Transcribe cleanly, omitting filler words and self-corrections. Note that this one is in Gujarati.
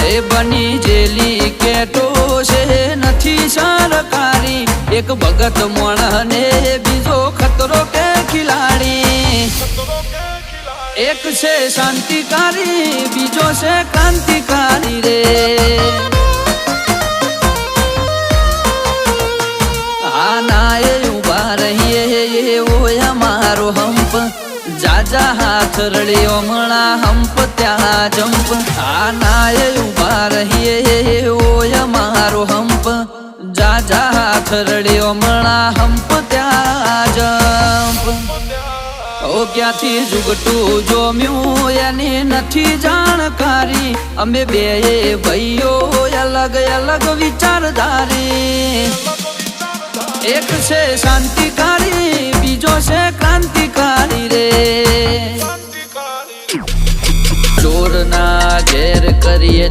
એ બની જેલી કેટો છે નથી સરકારી એક ભગત મોણને બીજો ખતરો કે ખિલાડી એક છે શાંતિકારી બીજો છે ક્રાંતિકારી રે આના એ ઉભા રહીએ એવો અમારો હંપ જાજા હાથ રળ્યો મણા હંપ ત્યાં જંપ આના એ ઉભા રહીએ એવો અમારો હંપ જાજા હાથ રળ્યો મણા હંપ ત્યાં જંપ ઓ ક્યાંથી જુગટું જોમ્યું એની નથી જાણકારી અમે બે ભાઈઓ અલગ અલગ વિચારધારી એક છે શાંતિકારી બીજો છે ક્રાંતિકારી રે ચોર ના ઘેર કરીએ